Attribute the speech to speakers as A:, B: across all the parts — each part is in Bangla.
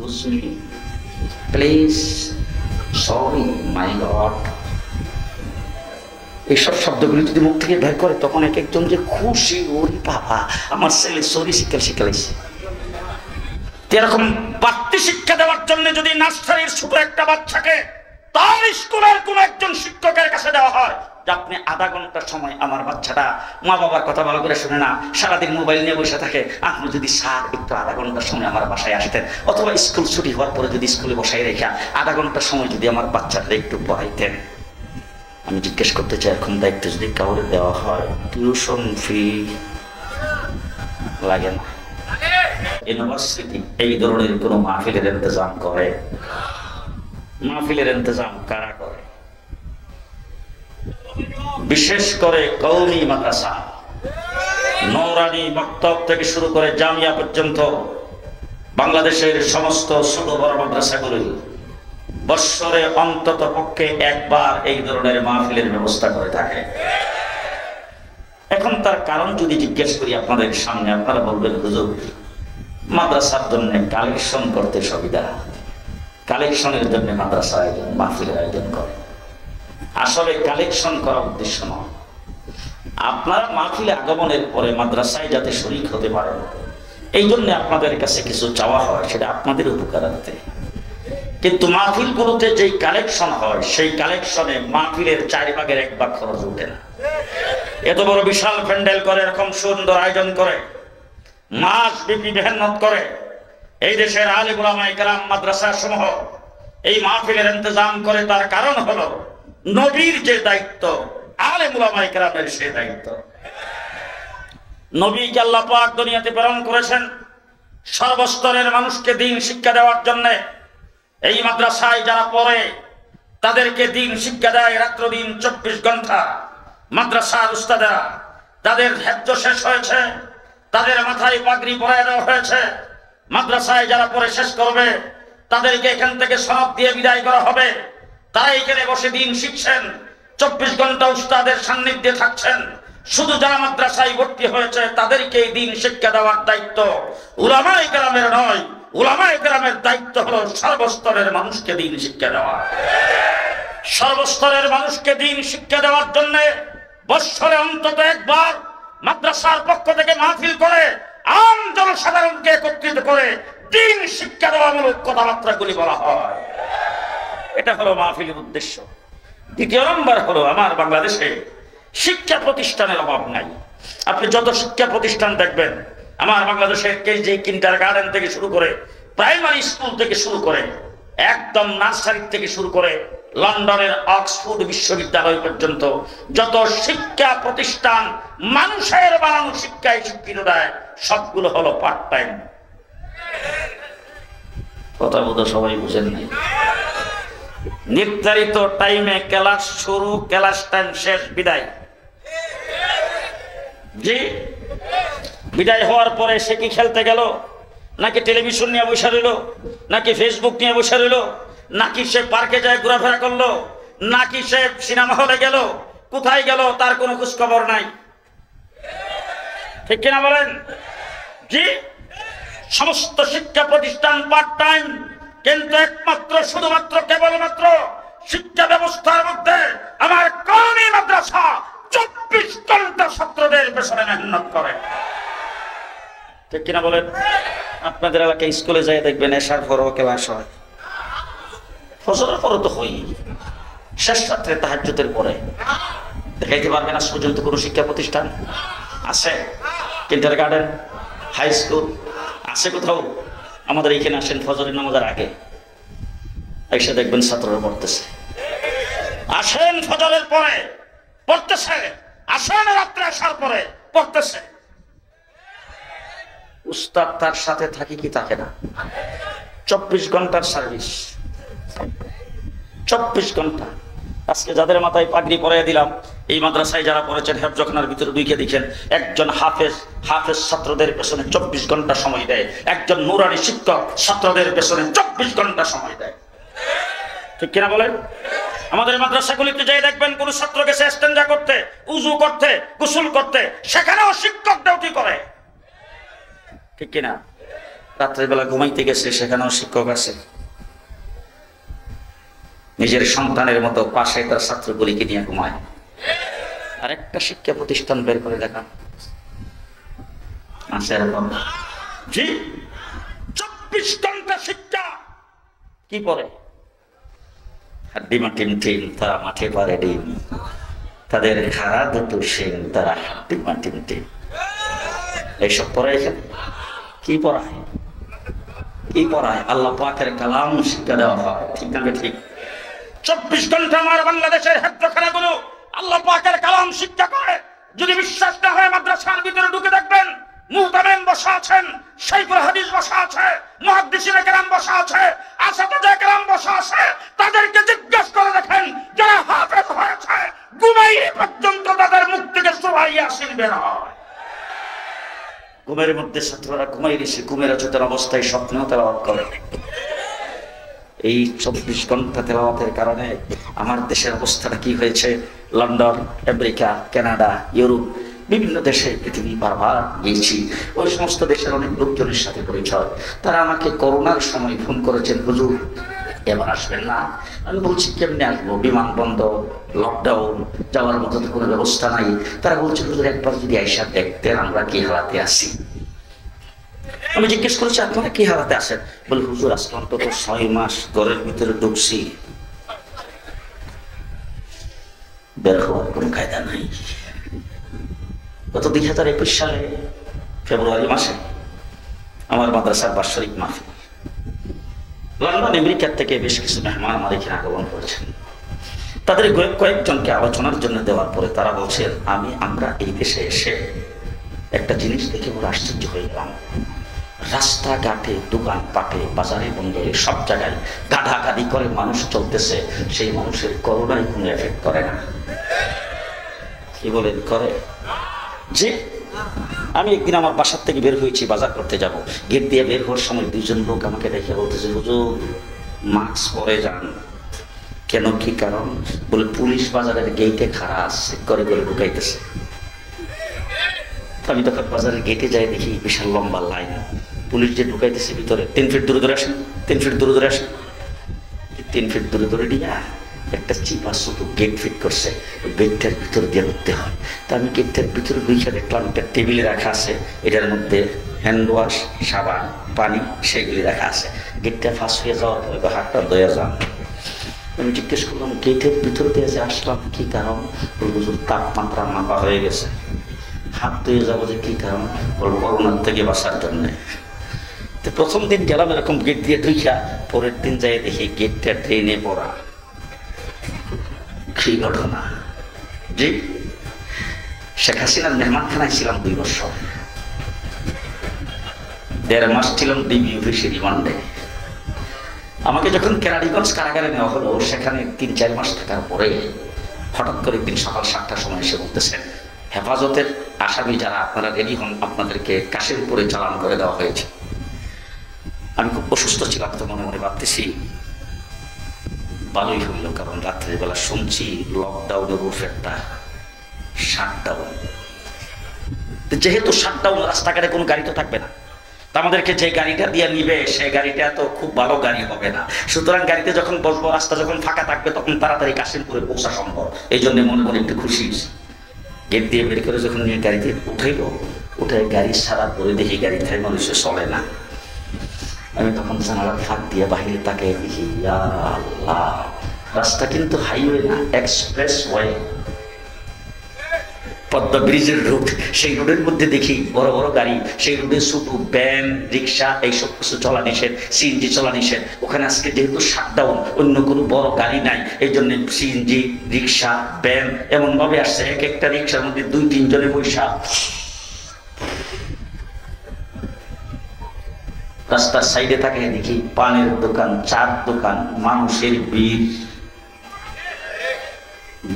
A: excuse me, please, sorry, my God. এইসব শব্দগুলি যদি মুখ থেকে বের করে তখন এক একজন যে খুশি, ওরে বাবা আমার ছেলে সরি শিখাইছে। এরকম বাড়তি শিক্ষা দেওয়ার জন্য যদি নার্সারির ছোট একটা বাচ্চাকে তার স্কুলের কোন একজন শিক্ষকের কাছে দেওয়া হয় যে আপনি আধা ঘন্টার সময় আমার বাচ্চাটা মা বাবার কথা ভালো করে শুনে না, সারাদিন মোবাইল নিয়ে বসে থাকে, আপনি যদি স্যার একটু আধা ঘন্টার সময় আমার বাসায় আসতেন, অথবা স্কুল ছুটি হওয়ার পরে যদি স্কুলে বসাই রেখা আধা ঘন্টার সময় যদি আমার বাচ্চাটা একটু পড়াইতেন। আমি জিজ্ঞেস করতে চাই, এরকম দায়িত্ব যদি কাউরে দেওয়া হয় টিউশন ফি লাগে না? ইউনিভার্সিটি এই ধরনের কোন মাহফিলের ইন্তজাম করে? মাহফিলের ইন্তজাম কারা করে? বিশেষ করে কওমি মাদ্রাসা, নৌরানি মক্তব থেকে শুরু করে জামিয়া পর্যন্ত বাংলাদেশের সমস্ত ছোট বড় মাদ্রাসাগুলি বৎসরে অন্তত পক্ষে একবার এই ধরনের মাহফিলের ব্যবস্থা করে থাকে। এখন তার কারণ যদি জিজ্ঞেস করি আপনাদের সামনে, আপনারা বলবেন হুজুর মাদ্রাসার জন্য কালেকশন করতে সুবিধা, কালেকশনের জন্য মাদ্রাসা আয়োজন মাহফিলের আয়োজন করে। আসলে কালেকশন করার উদ্দেশ্য নয়, আপনারা মাহফিলে আগমনের পরে মাদ্রাসায় যাতে শরীক হতে পারেন এই জন্য আপনাদের কাছে কিছু চাওয়া হয়, সেটা আপনাদের উপকারার্থে। কিন্তু মাহফিলগুলোতে যেই কালেকশন হয় সেই কালেকশনে মাহফিলের 1/4 খরচ উঠে না। এত বড় বিশাল প্যান্ডেল করে, এরকম সুন্দর আয়োজন করে, মাস ব্যাপী মেহনত করে এই দেশের আলেম উলামায়ে কেরাম মাদ্রাসা সমূহ এই মাহফিলের ইন্তজাম করে। তার কারণ হলো নবীর যে দায়িত্ব আলেম উলামায়ে কেরামের সেই দায়িত্ব। নবীকে আল্লাহ পাক দুনিয়াতে প্রেরণ করেছেন সর্বস্তরের মানুষকে দ্বীন শিক্ষা দেওয়ার জন্য। এই মাদ্রাসায় যারা পড়ে তাদেরকে দ্বীন শিক্ষা দেয় রাত্র দিন 24 ঘন্টা। মাদ্রাসার উস্তাদেরা তাদের হেফজ শেষ হয়েছে, তাদের মাথায় পাগড়ি পরায় দেওয়া হয়েছে। মাদ্রাসায় যারা পড়ে শেষ করবে তাদেরকে এখান থেকে সনদ দিয়ে বিদায় করা হবে। তারা এখানে বসে দিন শিখছেন, 24 ঘন্টা উস্তাদের সান্নিধ্যে থাকছেন। শুধু যারা মাদ্রাসায় ভর্তি হয়েছে তাদেরকে এই দিন শিক্ষা দেওয়ার দায়িত্ব উলামায়ে কেরামের নয়। উলামায়ে কেরামের দায়িত্ব হলো সর্বস্তরের মানুষকে দিন শিক্ষা দেওয়া। সর্বস্তরের মানুষকে দিন শিক্ষা দেওয়ার জন্য বৎসরে অন্তত একবার মাদ্রাসার পক্ষ থেকে মাহফিল করে আম জনসাধারণকে একত্রিত করে দিন শিক্ষা দেওয়ামূলক কথাবার্তাগুলি বলা হয়। এটা হলো মাহফিলের উদ্দেশ্য। দ্বিতীয় নম্বর হলো আমার বাংলাদেশে শিক্ষা প্রতিষ্ঠানের অভাব নাই। আপনি যত শিক্ষা প্রতিষ্ঠান দেখবেন আমার বাংলাদেশের কেজি কিন্ডারগার্টেন থেকে শুরু করে প্রাইমারি স্কুল থেকে শুরু করে একদম নার্সারি থেকে শুরু করে লন্ডনের অক্সফোর্ড বিশ্ববিদ্যালয় পর্যন্ত যত শিক্ষা প্রতিষ্ঠান মানুষের বানানো শিক্ষায় শিক্ষিত দেয় সবগুলো হলো পার্ট টাইম। কথা বোধ সবাই বুঝেন নাই। নির্ধারিত টাইমে ক্লাস শুরু, ক্লাস টাইম শেষ, বিদায়। জি, বিদায় হওয়ার পরে সে কি খেলতে গেল, নাকি টেলিভিশন নিয়ে বসে রইল, নাকি ফেসবুক নিয়ে বসে রইল, নাকি সে পার্কে যায় ঘোরাফেরা করলো, নাকি সে সিনেমা হলে গেল, কোথায় গেল তার কোনো খোঁজ খবর নাই। ঠিক কিনা বলেন? জি, সমস্ত শিক্ষা প্রতিষ্ঠান পার্ট টাইম। কিন্তু একমাত্র শুধুমাত্র কেবলমাত্র শিক্ষা ব্যবস্থার মধ্যে আমার কওমি মাদ্রাসা 24 ঘন্টা ছাত্রদের পেছনে মেহনত করে। ঠিক কিনা বলেন? আপনাদের এলাকায় স্কুলে যাই দেখবেন এশার পরও ক্লাস হয়, ফজরের পরও তো হই, শেষ রাত্রে তাহাজ্জুদের পরে। দেখাইতে পারবেন আজ পর্যন্ত কোনো শিক্ষা প্রতিষ্ঠান আছে? কিন্ডারগার্টেন, হাই স্কুল আছে কোথাও? আমাদের এইখানে আসেন ফজরের নামাজের আগে, এসে দেখবেন ছাত্ররা পড়তেছে। আসেন ফজরের পরে পড়তেছে, আসেন রাত্রে আসার পরে পড়তেছে। উস্তাদ তার সাথে থাকে কি থাকে না? 24 ঘন্টার সার্ভিস, 24 ঘন্টা। আজকে যাদের মাথায় পাগড়ি পরাইয়া দিলাম, এই মাদ্রাসায় যারা পড়েছেন হেফজখানার ভিতরে ঢুকে দেখেন একজন হাফেজ ছাত্রদের পেছনে 24 ঘন্টা সময় দেয়, একজন নুরানি শিক্ষক ছাত্রদের পেছনে 24 ঘন্টা সময় দেয়। ঠিক কিনা বলেন? আমাদের মাদ্রাসাগুলিতে যাই দেখবেন কোন ছাত্র গেছে ইস্তেঞ্জা করতে, উযু করতে, গোসল করতে, সেখানেও শিক্ষক ডিউটি করে। ঠিক কিনা? রাত্রেবেলা ঘুমাইতে গেছে, সেখানেও শিক্ষক আছে। নিজের সন্তানের মতো পাশে তার ছাত্রগুলিকে নিয়ে ঘুমায়। আর একটা শিক্ষা প্রতিষ্ঠান বের করে দেখা আছে এরকম? জি, 24 ঘন্টা শিক্ষা। কি পরে? হাড্ডিমা টিম টিম, তারা মাঠে পারে ডিম, তাদের খাড়া দুটো সিং, তারা হাড্ডিমা টিম টিম। এইসব পড়ায় এখানে? কি পড়ায়? কি পড়ায়? আল্লাহ পাকের কালাম শিক্ষা দেওয়া হয়, ঠিক না? ঠিক। 24 ঘন্টা আমার বাংলাদেশের হেফজখানাগুলো আল্লাহ পাকের কালাম শিক্ষা করে। যদি বিশ্বাস না হয় মাদ্রাসার ভিতরে ঢুকে দেখবেন, মুহতামিম বসা আছেন, শাইখুল হাদিস বসা আছে, মুহাদ্দিসিনে কেরাম বসা আছে, আসাতিজা কেরাম বসা আছে। তাদেরকে জিজ্ঞাসা করে দেখেন, যারা হাফেজ হয়েছে ঘুমাইয়ে পর্যন্ত তাদের মুখ থেকে সূরা ইয়াসিন বের হয়। ঘুমের মধ্যে ছাত্ররা ঘুমাই দিছে, ঘুমের অচেতন অবস্থায় স্বপ্নেও তেলাওয়াত করে। এই 24 ঘন্টা তেলাওয়াতের কারণে আমার দেশের অবস্থাটা কি হয়েছে? লন্ডন, আমেরিকা, কানাডা, ইউরোপ, বিভিন্ন দেশে, পৃথিবী বারবার গিয়েছি। ওই সমস্ত দেশের অনেক লোকজনের সাথে পরিচয়। তারা আমাকে করোনার সময় ফোন করেছেন, হুজুর এবার আসবেন না? আমি বলছি কেমনে আসবো? বিমানবন্দর, লকডাউন, যাওয়ার মতো তো কোনো ব্যবস্থা নাই। তারা বলছে হুজুর একবার যদি আইসা দেখতেন আমরা কি হালাতে আছি। আমি জিজ্ঞেস করেছি আপনারা কি হালাতে আসেন? বলে হুজুর আজকে অন্তত 6 মাস ঘরের ভিতরে ঢুকছি, বের হওয়ার কোনো কায়দা নাই। গত 2021 সালে ফেব্রুয়ারি মাসে আমার মাদ্রাসার বাৎসরিক মাহফিল, লন্ডন আমেরিকার থেকে বেশ কিছু মেহমান আমার এখানে আগমন করেছেন। তাদের কয়েকজনকে আলোচনার জন্য দেওয়ার পরে তারা বলছেন, আমরা এই দেশে এসে একটা জিনিস দেখে বড় আশ্চর্য হয়ে গেলাম। রাস্তাঘাটে, দোকান পাটে, বাজারে, বন্দরে, সব জায়গায় গাধাগাধি করে মানুষ চলতেছে, সেই মানুষের করোনায় কোনো এফেক্ট করে না। কি বলেন? করে? যে আমি একদিন আমার বাসার থেকে বের হয়েছি, বাজার করতে যাব। গেট দিয়ে বের হওয়ার সময় 2জন লোক আমাকে দেখে বলতেছে, হুজুর মাস্ক পরে যান। কেন? কি কারণ? বলে পুলিশ বাজারের গেটে খাড়া আছে, করে করে ঢুকাইতেছে। আমি তখন বাজারের গেটে যাই, দেখি বিশাল লম্বা লাইন, পুলিশ যে ঢুকাইতেছে ভিতরে। 3 ফিট দূরে দূরে আসেন, 3 ফিট দূরে দূরে আসেন। 3 ফিট দূরে দূরে নিয়ে একটা চিপা ছোট গেট ফিট করছে, গেটটার ভিতর দিয়ে ঢুকতে হয়। তা আমি গেটটার ভিতরে ঢুকে দেখলাম একটা টেবিলে রাখা আছে, এটার মধ্যে হ্যান্ড ওয়াশ, সাবান, পানি, সেগুলি রাখা আছে। গেটটা ফাঁস হয়ে যাওয়ার পরে তো হাতটা ধুয়ে যান। আমি জিজ্ঞেস করলাম, গেটের ভিতর দিয়ে যে আসলাম কি কারণ? হুজুর তাপমাত্রা মাপা হয়ে গেছে। হাত ধুয়ে যাবো যে কি কারণ? করোনার থেকে বাঁচার জন্য। প্রথম দিন গেলাম এরকম গেট দিয়ে ঢুকা, পরের দিন যাই দেখি গেটটা ট্রেনে পড়া। কি ঘটনা? জি, শেখ হাসিনার মেহমানখানায় ছিলাম 2 বছর, 1.5 মাস ছিলাম ডিবি অফিসে রিমান্ডে। আমাকে যখন কেরানীগঞ্জ কারাগারে নেওয়া হলো, সেখানে 3-4 মাস থাকার পরে হঠাৎ করে একদিন সকাল 7টার সময় এসে বলতেছেন, হেফাজতের আসামি যারা আপনারা রেডি হন, আপনাদেরকে কাশিমপুরে চালান করে দেওয়া হয়েছে। আমি খুব অসুস্থ ছিলাম, তো মনে মনে ভাবতেছি ভালোই হইল, কারণ রাত্রিবেলা শুনছি লকডাউনের রুফ একটা শাটডাউন। যেহেতু শাটডাউন, রাস্তাঘাটে কোনো গাড়ি তো থাকবে না, আমাদেরকে যে গাড়িটা দিয়ে নিবে সেই গাড়িটা তো খুব ভালো গাড়ি হবে না। সুতরাং গাড়িতে যখন বসবো, রাস্তা যখন ফাঁকা থাকবে, তখন তাড়াতাড়ি কাশিমপুরে পৌঁছা সম্ভব। এই জন্য মনে মনে একটু খুশি। গেট দিয়ে বের করে যখন নিয়ে গাড়িতে উঠাইল, উঠে গাড়ি সারা পরে দেখি গাড়ি থাই মানুষে চলে না। আমি তখন জানালার ফাঁক দিয়ে বাহিরে তাকে দেখি, ইয়া আল্লাহ, রাস্তা কিন্তু হাইওয়ে না, এক্সপ্রেস ওয়ে, পদ্মা ব্রিজের রুট। সেই রোডের মধ্যে দেখি বড় বড় গাড়ি, সেই রোডে ছোট ভ্যান, রিক্সা, এইসব কিছু চলা নিষেধ, সিএনজি চলা নিষেধ। ওখানে আজকে যেহেতু শাটডাউন, অন্য কোনো বড় গাড়ি নাই, এই জন্য সিএনজি, রিক্সা, ভ্যান এমন ভাবে আসছে, এক একটা রিক্সার মধ্যে 2-3 জনের পয়সা। রাস্তার সাইডে থাকে দেখি পানের দোকান, চার দোকান, মানুষের ভিড়।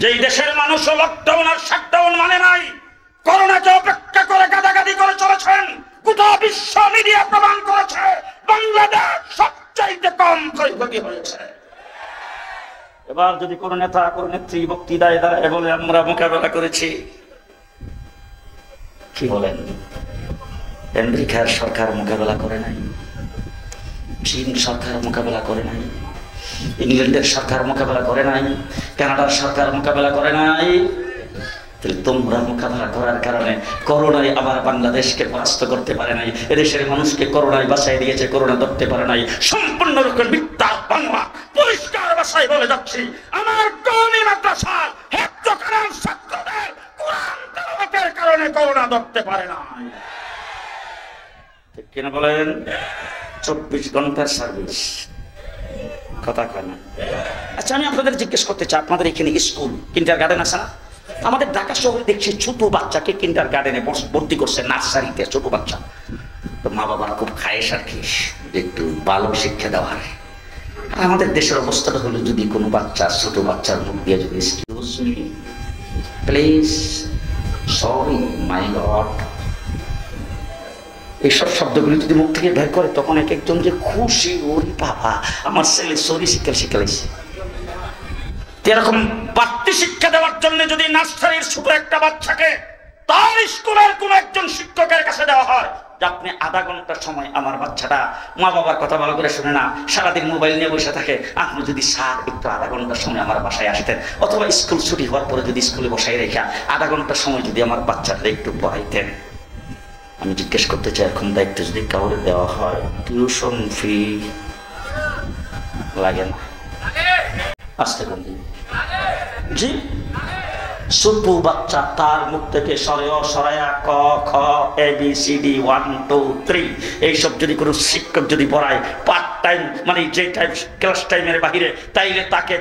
A: যেই দেশের মানুষ লকডাউন আর শাটডাউন মানে নাই, করোনাকে অপেক্ষা করে গাদাগাদি করে চলেছেন, গোটা বিশ্ব মিডিয়া প্রমাণ করেছে বাংলাদেশ সবচাইতে কম ক্ষয়ক্ষতি হয়েছে। এবার যদি কোনো নেতা, কোনো নেত্রী বক্তৃতায় দাঁড়ায় বলে আমরা মোকাবেলা করেছি, কি বলেন? আমেরিকার সরকার মোকাবেলা করে নাই, চীন সরকার মোকাবেলা করে নাই, ইংল্যান্ডের সরকার মোকাবেলা করে নাই, কানাডার সরকার মোকাবেলা করে নাই। তাহলে তোমরা মোকাবেলা করার কারণে করোনায় আমার বাংলাদেশকে পরাস্ত করতে পারে নাই, এদেশের মানুষকে করোনায় বাঁচাই দিয়েছে, করোনা ধরতে পারে নাই। সম্পূর্ণরূপে মিথ্যা বাংলা। পরিষ্কার ভাষায় বলে যাচ্ছি, আমার কওমি মাদ্রাসার হেফজ কোরআন ছাত্রদের কোরআন তেলাওয়াতের কারণে করোনা ধরতে পারে নাই। ঠিক কিনা বলেন? 24 ঘন্টার সার্ভিস, কথা কয় না। আচ্ছা, আমি আপনাদের জিজ্ঞেস করতে চাই, আপনাদের এখানে স্কুল কিন্ডার গার্ডেন আছে না? আমাদের ঢাকা শহরে দেখছি ছোট বাচ্চাকে কিন্ডার গার্ডেনে ভর্তি করছে, নার্সারিতে ছোট বাচ্চা। তো মা বাবার খুব খায়েশ আর কি, একটু ভালো শিক্ষা দেওয়ার। আমাদের দেশের অবস্থাটা হলো, যদি কোনো বাচ্চা, ছোট বাচ্চার মুখ দিয়ে যদি excuse me, please, sorry, my god, এইসব শব্দগুলি যদি মুখ থেকে বের করে, তখন এক একজন যে খুশি, ওরে বাবা আমার ছেলে সরি শিখাইছে। এরকম বাড়তি শিক্ষা দেওয়ার জন্য যদি নার্সারির ছোট একটা বাচ্চাকে তার স্কুলের কোন একজন শিক্ষকের কাছে দেওয়া হয় যে আপনি আধা ঘন্টার সময়, আমার বাচ্চাটা মা বাবার কথা ভালো করে শুনে না, সারাদিন মোবাইল নিয়ে বসে থাকে, আপনি যদি স্যার একটু আধা ঘন্টার সময় আমার বাসায় আসতেন, অথবা স্কুল ছুটি হওয়ার পরে যদি স্কুলে বসাই রেখা আধা ঘন্টার সময় যদি আমার বাচ্চাটা একটু পড়াইতেন। আমি জিজ্ঞেস করতে চাই, এরকম দায়িত্ব যদি কাউরে দেওয়া হয়, টিউশন ফি লাগে না? আসতে কোন জি, ছোট বাচ্চা তার মুখ থেকে সরায়া ক খ ABCD 1 2 3 এইসব যদি কোনো শিক্ষক যদি পড়ায় পার্ট টাইম, মানে যে টাইম ক্লাস টাইমের বাহিরে, তাইলে তাকে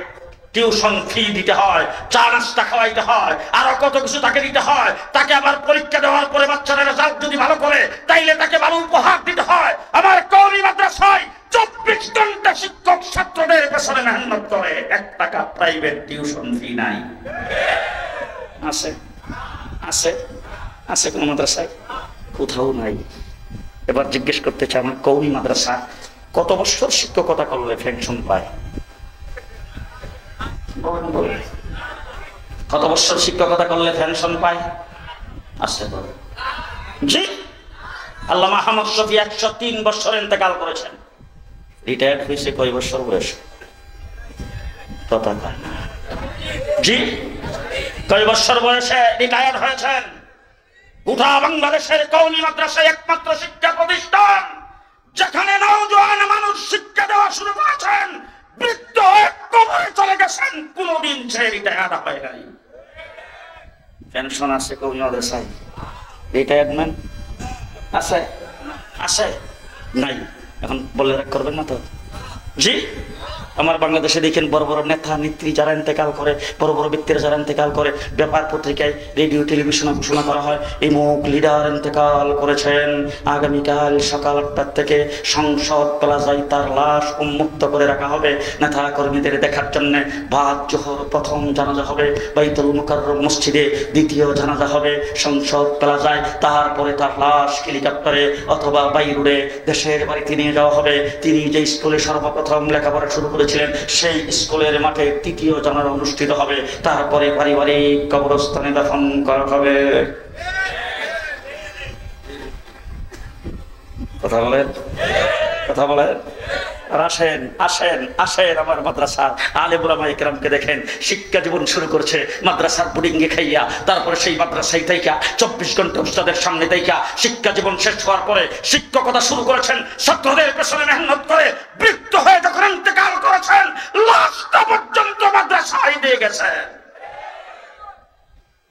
A: টিউশন ফি দিতে হয়, চা নাস্তা খাওয়াইতে হয়, আরো কত কিছু তাকে দিতে হয়। তাকে আবার পরীক্ষা দেওয়ার পরে বাচ্চারা রেজাল্ট যদি ভালো করে, তাইলে তাকে ভালো উপহার দিতে হয়। আমার কওমি মাদ্রাসায় 24 ঘন্টা শিক্ষক ছাত্রদের পেছনে মেহনত করে, 1 টাকা প্রাইভেট টিউশন ফি নাই। আছে আছে আছে কোন মাদ্রাসায়? কোথাও নাই। এবার জিজ্ঞেস করতে চাই, আমার কওমি মাদ্রাসা কত বছর শিক্ষকতা করলে পেনশন পায়? কত বছর শিক্ষকতা করলে পেনশন পায়? আসতে পারে জি। আল্লামা আহমদ শফী 103 বছর ইন্তেকাল করেছেন। রিটায়ার্ড হয়েছে কয় বছর বয়সে? কথা কয় না জি, কয় বছর বয়সে রিটায়ার্ড হয়েছেন? গোটা বাংলাদেশের কওমি মাদ্রাসা একমাত্র শিক্ষা প্রতিষ্ঠান যেখানে নওজোয়ান মানুষ শিক্ষা দেওয়া শুরু করেছেন, বৃদ্ধ কবরে চলে গেছেন, কোনদিন সে রিটায়ার্ড হয় নাই। পেনশন আছে কওমি মাদ্রাসায়? রিটায়ারমেন্ট আছে? আছে নাই? এখন বলে রাখ করবেন না তো জি। আমার বাংলাদেশে দেখেন বড় বড় নেতা নেত্রী যারা ইন্তেকাল করে, বড় বড় ব্যক্তিরা যারা ইন্তেকাল করে, ব্যাপার পত্রিকায়, রেডিও, টেলিভিশনে ঘোষণা করা হয় এই মুখ লিডার ইন্তেকাল করেছেন, আগামীকাল সকাল 8টার থেকে সংসদ প্লাজায় তার লাশ উন্মুক্ত করে রাখা হবে নেতা কর্মীদের দেখার জন্য। বাদ জোহর প্রথম জানাজা হবে বাইতুল মুকাররম মসজিদে, দ্বিতীয় জানাজা হবে সংসদ প্লাজায়, তারপরে তার লাশ হেলিকপ্টারে অথবা বাই রোডে দেশের বাড়িতে নিয়ে যাওয়া হবে। তিনি যে স্কুলে সর্বপ্রথম লেখাপড়া শুরু করেছিলেন সেই স্কুলের মাঠে তৃতীয় জানাজা অনুষ্ঠিত হবে, তারপরে পারিবারিক কবরস্থানে দাফন করা হবে। কথা বলেন, কথা বলেন। আর আসেন আসেন আসেন আমার মাদ্রাসার আলেম উলামায়ে কেরামকে দেখেন, শিক্ষা জীবন শুরু করছে মাদ্রাসার বোর্ডিংয়ে খাইয়া, তারপরে সেই মাদ্রাসায় থাইকা 24 ঘন্টা উস্তাদের সামনে থাইকা শিক্ষা জীবন শেষ হওয়ার পরে শিক্ষকতা শুরু করেছেন, ছাত্রদের পেছনে মেহনত করে বৃদ্ধ হয়ে যখন ইন্তেকাল করেছেন, লাশটা পর্যন্ত মাদ্রাসায় দিয়ে গেছেন।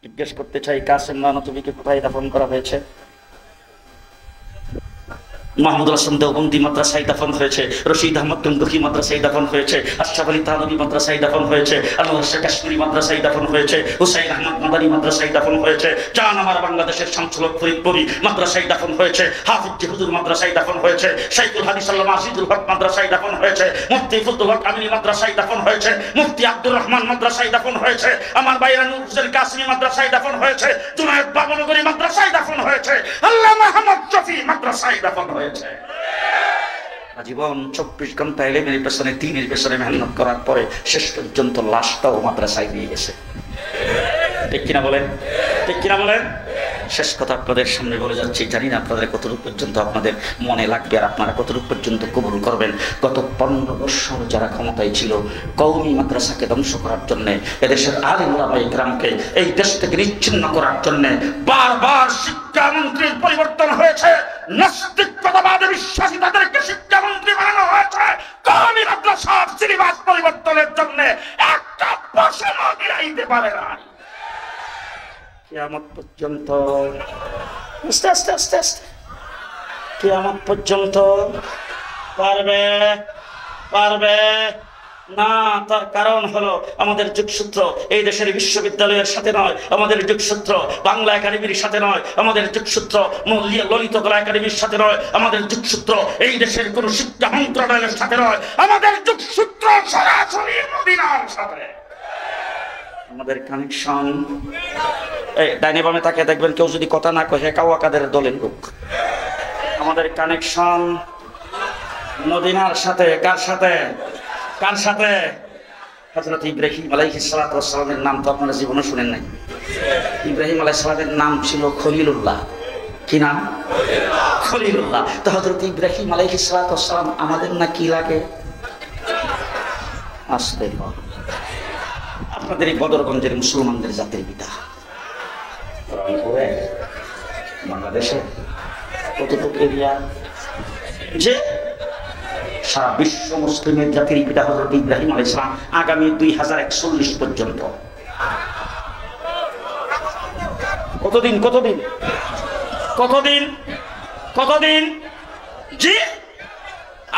A: জিজ্ঞেস করতে চাই, কাসেম নানতুবিকে কোথায় দাফন করা হয়েছে? মাহমুদুল হাসান দেওবন্দি মাদ্রাসায় দাফন হয়েছে, রশিদ আহমদ গঙ্গোহী মাদ্রাসায় দাফন হয়েছে, আশরাফ আলী থানভী মাদ্রাসায় দাফন হয়েছে, আনোয়ার শাহ কাশ্মীরি মাদ্রাসায় দাফন হয়েছে, হুসাইন আহমদ মাদানী মাদ্রাসায় দাফন হয়েছে, জান আমার বাংলাদেশের শামসুল হক ফরিদপুরি মাদ্রাসায় দাফন হয়েছে, হাফিজ হুজুর মাদ্রাসায় দাফন হয়েছে, শাইখুল হাদিস আল্লামা আজিজুল হক মাদ্রাসায় দাফন হয়েছে, মুফতি ফজলুল হক আমিনী মাদ্রাসায় দাফন হয়েছে, মুফতি আব্দুর রহমান মাদ্রাসায় দাফন হয়েছে, আমার ভাইরা নূর হোসেন কাসেমী মাদ্রাসায় দাফন হয়েছে, জুনায়েদ বাবনগরী মাদ্রাসায় দাফন হয়েছে, আল্লামা আহমদ শফী মাদ্রাসায় দাফন হয়েছে। জীবন 24 ঘন্টা এলেমের পেছনে, দ্বীনের পেছনে মেহনত করার পরে শেষ পর্যন্ত লাশটাও মাদ্রাসায় নিয়ে গেছে। ঠিক কিনা বলেন? ঠিক কিনা বলেন? শেষ কথা আপনাদের সামনে বলে যাচ্ছি, জানি না আপনাদের কতটুকু পর্যন্ত আপনাদের মনে লাগবে আর আপনারা কতটুকু পর্যন্ত কবুল করবেন। গত 15 বছর যারা ক্ষমতায় ছিল কওমি মাদ্রাসাকে ধ্বংস করার জন্য, এদেশের আলিম ওলামা ইকরামকে এই দেশ থেকে নিচ্ছিন্ন করার জন্য বারবার শিক্ষামন্ত্রীর পরিবর্তন হয়েছে, নাস্তিকতাবাদে বিশ্বাসী তাদেরকে শিক্ষামন্ত্রী বানানো হয়েছে। কওমি মাদ্রাসার সিলেবাস পরিবর্তনের জন্য একটা পয়সাও দিতে পারে না। কিয়ামত পর্যন্ত আস্তে আস্তে আস্তে আস্তে কিয়ামত পর্যন্ত পারবে পারবে না। তার কারণ হলো আমাদের যোগসূত্র এই দেশের বিশ্ববিদ্যালয়ের সাথে নয়, আমাদের যোগসূত্র বাংলা একাডেমির সাথে নয়, আমাদের যোগসূত্র ললিত কলা একাডেমির সাথে নয়, আমাদের যোগসূত্র এই দেশের কোন শিক্ষা মন্ত্রণালয়ের সাথে নয়, আমাদের যোগসূত্র সরাসরি মদিনার সাথে। আমাদের কানেকশন এই ডাইনে বামে তাকে দেখবেন, কেউ যদি কথা না কহে কাওয়া কাদের দলের লোক। আমাদের কানেকশন মদিনার সাথে। কার সাথে? কার সাথে? হযরত ইব্রাহিম আলাইহিস সালাতু ওয়াস সালামের নাম তো আপনারা জীবনে শুনেন নাই। ইব্রাহিম আলাইহিস সালামের নাম ছিল খলিলুল্লাহ। কি নাম? খলিলুল্লাহ। তো হযরত ইব্রাহিম আলাইহিস সালাতু ওয়াস সালাম আমাদের না কি লাগে? আসতে আপনাদের এই বদরগঞ্জের মুসলমানদের জাতির পিতা, বাংলাদেশে কতটুকু এরিয়া যে সারা বিশ্ব মুসলিমের জাতির পিতা হযরত ইব্রাহিম আলাইহিস সালাম আগামী 2041 পর্যন্ত কতদিন কতদিন কতদিন কতদিন জি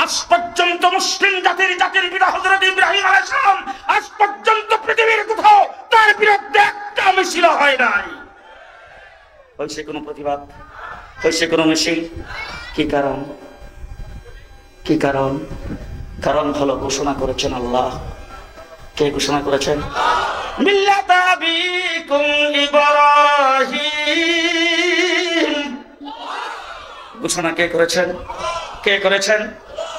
A: আজ পর্যন্ত মুসলিম জাতির পিতা হযরত ইব্রাহিম আলাইহিস সালাম আজ পর্যন্ত পৃথিবীর কোথাও তার বিরুদ্ধে একটা মিছিল হয় নাই। হয়েছে কোনো প্রতিবাদ? হয়েছে কোনো মিছিল? কি কারণ? কি কারণ? কারণ হলো ঘোষণা করেছেন আল্লাহ। কে ঘোষণা করেছেন? মিল্লাতা আবিকুম ইব্রাহিম। ঘোষণা কে করেছেন? কে করেছেন?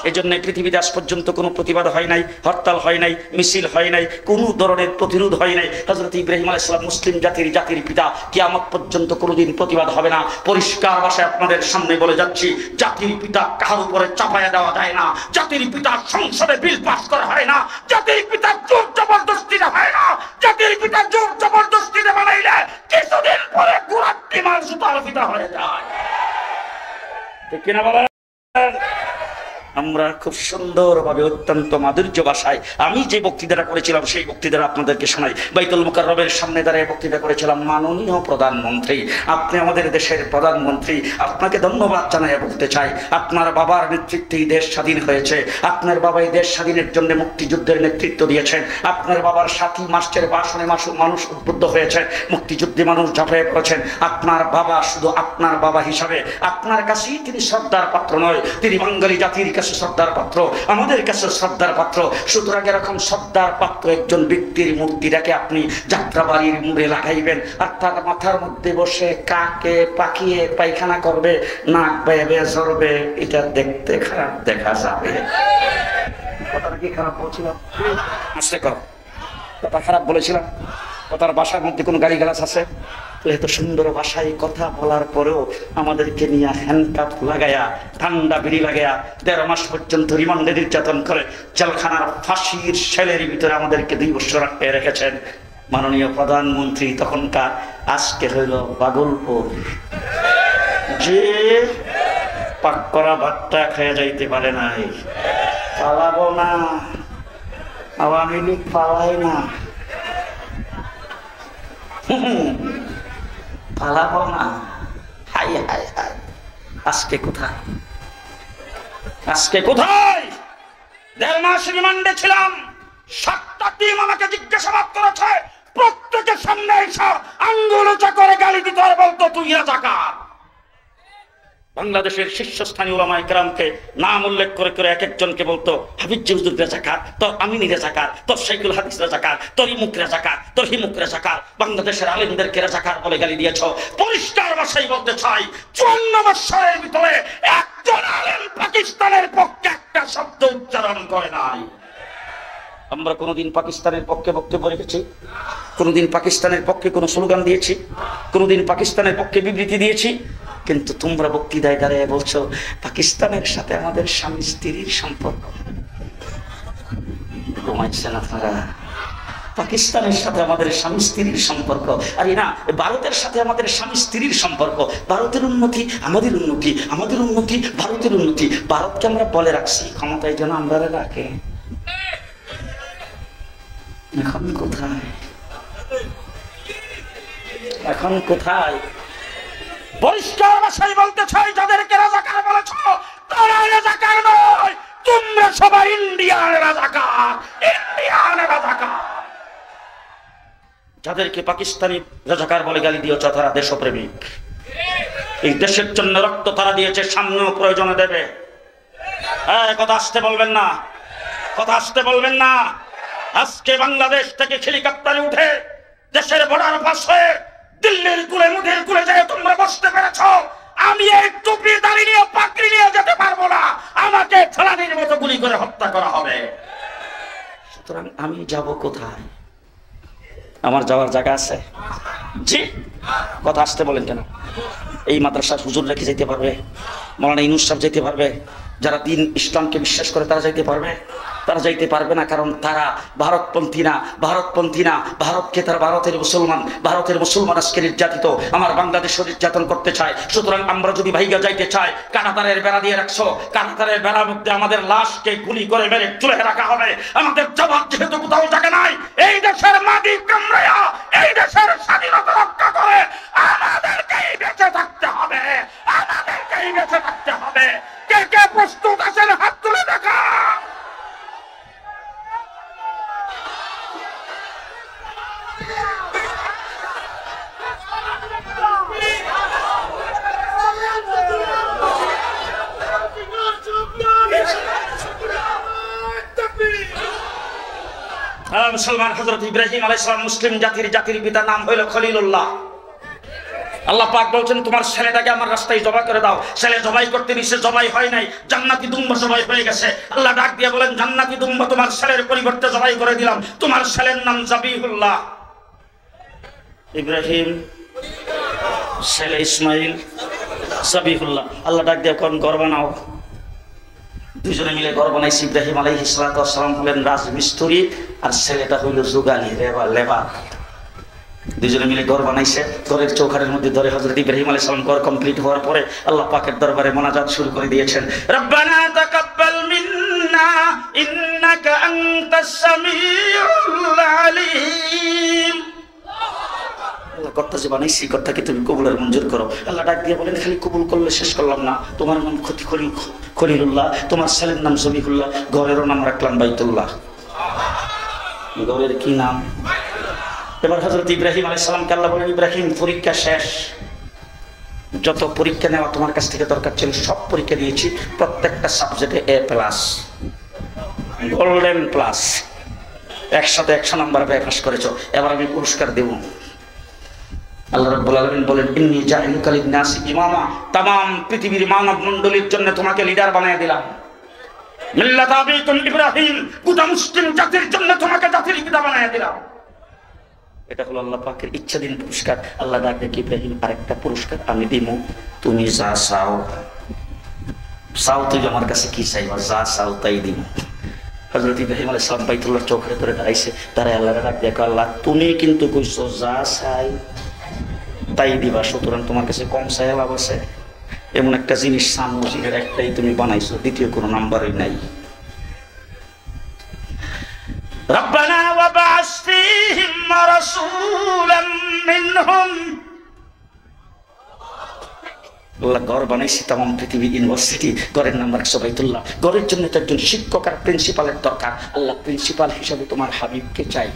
A: এই জন্য পৃথিবীতে আজ পর্যন্ত কোনো প্রতিবাদ হয় নাই, হরতাল হয় নাই, মিছিল হয় নাই, কোনো ধরনের প্রতিরোধ হয় নাই। হযরত ইব্রাহিম আলাইহিস সালাম মুসলিম জাতির পিতা, কিয়ামত পর্যন্ত কোনোদিন প্রতিবাদ হবে না। পরিষ্কার ভাষায় আপনাদের সামনে বলে যাচ্ছি, জাতির পিতা কাহার উপরে চাপায়া দেওয়া যায় না। জাতির পিতা সংসদে বিল পাস করা হয় না। জাতির পিতা জোর জবরদস্তিতে হয় না। জাতির পিতা জোর জবরদস্তিতে বানাইলে কিছুদিন পরে গুড়াটি মাল সুতার পিতা হয়ে যায়। ঠিক কিনা বলেন? আমরা খুব সুন্দরভাবে অত্যন্ত মাধুর্য ভাষায় আমি যে বক্তৃতাটা করেছিলাম সেই বক্তৃতাটা আপনাদেরকে শোনাই। বাইতুল মুকাররমের সামনে দাঁড়িয়ে বক্তৃতা করেছিলাম। মাননীয় প্রধানমন্ত্রী, আপনি আমাদের দেশের প্রধানমন্ত্রী, আপনাকে ধন্যবাদ জানাই বলতে চাই। আপনার বাবার নেতৃত্বে দেশ স্বাধীন হয়েছে। আপনার বাবা এই দেশ স্বাধীনের জন্য মুক্তিযুদ্ধের নেতৃত্ব দিয়েছেন। আপনার বাবার 7ই মার্চের ভাষণে মানুষ উদ্বুদ্ধ হয়েছেন, মুক্তিযুদ্ধে মানুষ ঝাঁপিয়ে পড়েছেন। আপনার বাবা শুধু আপনার বাবা হিসাবে আপনার কাছেই তিনি শ্রদ্ধার পাত্র নয়, তিনি বাঙালি জাতির কাছে শ্রদ্ধার পাত্র, আমাদের কাছে শ্রদ্ধার পাত্র। সুতরাং এরকম শ্রদ্ধার পাত্র একজন ব্যক্তির মূর্তিটাকে আপনি যাত্রাবাড়ির মুড়ে লাগাইবেন আর তার মাথার মধ্যে বসে কাকে পাকিয়ে পায়খানা করবে, নাক বেয়ে ঝরবে, এটা দেখতে খারাপ দেখা যাবে। কথাটা কি খারাপ বলছিলাম? আসলে কথা খারাপ বলেছিলাম? কথার বাসার মধ্যে কোনো গালিগালাজ আছে? এত সুন্দর ভাষায় কথা বলার পরেও আমাদেরকে নিয়ে হ্যান্ডকাপ লাগায়া, ঠান্ডা বিড়ি লাগায়া 13 মাস পর্যন্ত রিমান্ডে নির্যাতন করে জেলখানার ফাঁসির সেলের ভিতরে আমাদেরকে 2 বছর আটকে রেখেছেন মাননীয় প্রধানমন্ত্রী তখনকার। আজকে হইল পাগলপুর, যে পাক করা ভাতটা খেয়ে যাইতে পারে নাই। পালাবো না, আওয়ামী লীগ পালায় না, পালাবো না। হাই হাই হাই, আজকে কোথায়? আজকে কোথায়? 1.5 মাস রিমান্ডে ছিলাম। 7টা টিম আমাকে জিজ্ঞাসাবাদ করেছে। প্রত্যেকের সামনে এসে আঙ্গুল উঁচা করে গালি দিত আর বলতো তুই রাজাকার। বাংলাদেশের শীর্ষস্থানীয় উলামায়ে কেরামকে নাম উল্লেখ করে করে এক একজনকে বলতো হাফিজ হুজুর রাজাকার, তোর আমিনী রাজাকার, তোর শাইখুল হাদিস রাজাকার, তোর ইমুক রাজাকার, তোর হিমুক রাজাকার। বাংলাদেশের আলেমদেরকে রাজাকার বলে গালি দিয়েছ। পরিষ্কার ভাষায় বলতে চাই, 54 বছরের ভিতরে একজন আলেম পাকিস্তানের পক্ষে একটা শব্দ উচ্চারণ করে নাই। আমরা কোনোদিন পাকিস্তানের পক্ষে বক্তব্য রেখেছি? কোনোদিন পাকিস্তানের পক্ষে কোনো স্লোগান দিয়েছি? কোনোদিন পাকিস্তানের পক্ষে বিবৃতি দিয়েছি? কিন্তু তোমরা বক্তৃতায় দাঁড়িয়ে বলছো পাকিস্তানের সাথে আমাদের স্বামী স্ত্রীর সম্পর্ক। ঘুমাইছেন আপনারা? পাকিস্তানের সাথে আমাদের স্বামী স্ত্রীর সম্পর্ক, আরে না, ভারতের সাথে আমাদের স্বামী স্ত্রীর সম্পর্ক। ভারতের উন্নতি আমাদের উন্নতি, আমাদের উন্নতি ভারতের উন্নতি। ভারতকে আমরা বলে রাখছি ক্ষমতায় যেন আমরা রাখে। এখন কোথায়? এখন কোথায়? পরিষ্কার ভাষায় বলতে চাই, যাদেরকে রাজাকার বলেছ তারা রাজাকার নয়, তোমরা সবাই ইন্ডিয়ান রাজাকার, ইন্ডিয়ান রাজাকার। যাদেরকে পাকিস্তানি রাজাকার বলে গালি দিয়েছ তারা দেশপ্রেমিক। এই দেশের জন্য রক্ত তারা দিয়েছে, সামনেও প্রয়োজনে দেবে। কথা আসতে বলবেন না, কথা আসতে বলবেন না। আজকে বাংলাদেশ থেকে হেলিকপ্টারে উঠে দেশের বর্ডার পাস হয়ে দিল্লির কুলে মুঠের কুলে যায় তোমরা বসতে পেরেছ। আমি এই টুপি দাড়ি নিয়ে পাকড়ি নিয়ে যেতে পারবো না, আমাকে ফেলানির মতো গুলি করে হত্যা করা হবে। সুতরাং আমি যাব কোথায়? আমার যাওয়ার জায়গা আছে? জি, কথা আসতে বলেন কেন? এই মাদ্রাসার হুজুর রেখে যেতে পারবে, মৌলানা ইউনূস সাহেব যেতে পারবে, যারা দিন ইসলামকে বিশ্বাস করে তারা যাইতে পারবে? তারা যাইতে পারবে না, কারণ তারা ভারতপন্থী না, ভারতপন্থী না। ভারতকে তারা ভারতের মুসলমান আজকে নির্যাতিত, আমার বাংলাদেশও নির্যাতন করতে চায়। সুতরাং আমরা যদি ভাইগা যাইতে চাই, কাঁটাতারের বেড়া দিয়ে রাখছো, কাঁটাতারের বেড়ার মধ্যে আমাদের লাশকে গুলি করে মেরে তুলে রাখা হবে। আমাদের জবাব যেহেতু কোথাও জায়গা নাই, এই দেশের মাটি কামড়াইয়া এই দেশের স্বাধীনতা রক্ষা করে আমাদেরকেই বেঁচে থাকতে হবে, আমাদেরকেই বেঁচে থাকতে হবে। কে কে প্রস্তুত আছেন হাত তুলে দেখা? মুসলমান হযরত ইব্রাহিম আলাইহিস সালাম মুসলিম জাতির পিতার নাম হইল খলিলুল্লাহ। আল্লাহ পাক বলছেন তোমার ছেলেটাকে আমার রাস্তায় জবাই করে দাও। ছেলে জবাই করতে নিছে, জবাই হয় নাই, জান্নাতি দুম্বা জবাই হয়ে গেছে। আল্লাহ ডাক দিয়ে বলেন জান্নাতি দুম্বা তোমার ছেলের পরিবর্তে জবাই করে দিলাম, তোমার ছেলের নাম জাবিহুল্লাহ। ইব্রাহিম, ছেলে ইসমাইল, জাবিহুল্লাহ। আল্লাহ ডাক দিয়ে কোন ঘর বানাও। দুজনে মিলে ঘর বানাইছে। ইব্রাহিম আলাইহিস সালাম হলেন রাজমিস্ত্রি আর ছেলেটা হইল জুগালি, লেবার। দুজনে মিলে ঘর বানাইছে। ঘরের চৌকাঠের মধ্যে ধরে হযরত ইব্রাহিম আলাইহিস সালাম ঘর কমপ্লিট হওয়ার পরে আল্লাহ পাকের দরবারে মোনাজাত শুরু করে দিয়েছেন। রব্বানা তাকাব্বাল মিন্না ইন্নাকা আনতাস সামিউল আলিম। আল্লাহ কর্তা যে বানাইছি, কর্তাকে তুমি কবুলের মঞ্জুর করো। আল্লাহ ডাক দিয়ে বলেন খালি কবুল করলে শেষ করলাম না, তোমার নাম খলিলুল্লাহ, তোমার ছেলের নাম জবিহুল্লাহ, ঘরেরও নাম রাখলাম বাইতুল্লাহ। ঘরের কি নাম? এবার হযরত ইব্রাহিম আলাইহিস সালামকে আল্লাহ বলেন ইব্রাহিম পরীক্ষা শেষ, যত পরীক্ষা নেওয়া তোমার কাছ থেকে দরকার ছিল সব পরীক্ষা দিয়েছি, প্রত্যেকটা সাবজেক্টে A+, গোল্ডেন প্লাস, একসাথে 100 নাম্বার পাস করেছো, এবার আমি পুরস্কার দেব। আল্লাহ রাব্বুল আলামিন বলেন ইন্নী জাইলুকা লিন-নাসি ইমামা, तमाम পৃথিবীর মানব মণ্ডলীর জন্য তোমাকে লিডার বানিয়ে দিলাম। মিল্লাত আবিকুম ইব্রাহিম, গোটা মুসলিম জাতির জন্য তোমাকে জাতির পিতা বানিয়ে দিলাম। এটা হলো আল্লাহ পাকের ইচ্ছাধীন পুরস্কার। আল্লাহ ডাক দেখে ইব্রাহিম আরেকটা পুরস্কার আমি দিব, তুমি যা চাও, চাও তুই আমার কাছে কি চাইবা, যা চাও তাই দিব। হযরত ইব্রাহিম আলাইহিস সালাম বাইতুল্লাহর চৌকাঠে ধরে দাঁড়াইছে, তারা আল্লাহর ডাক দেখো আল্লাহ তুমি কিন্তু কইছো যা চাই তাই দিবা, সুতরাং তোমার কাছে কম চাইয়া লাভ আছে? এমন একটা জিনিস মসজিদের একটাই তুমি বানাইছো, দ্বিতীয় কোনো নাম্বারই নাই। রব্বানা ওয়াবআস ফীহিম রাসূলাম মিনহুম। আল্লাহ ঘর বানাইছি তাম পৃথিবী ইউনিভার্সিটি, ঘরের নাম্বার 100 বাইতুল্লাহ। ঘরের জন্য তো একজন শিক্ষক আর প্রিন্সিপালের দরকার। আল্লাহ প্রিন্সিপাল হিসাবে তোমার হাবিবকে চাই।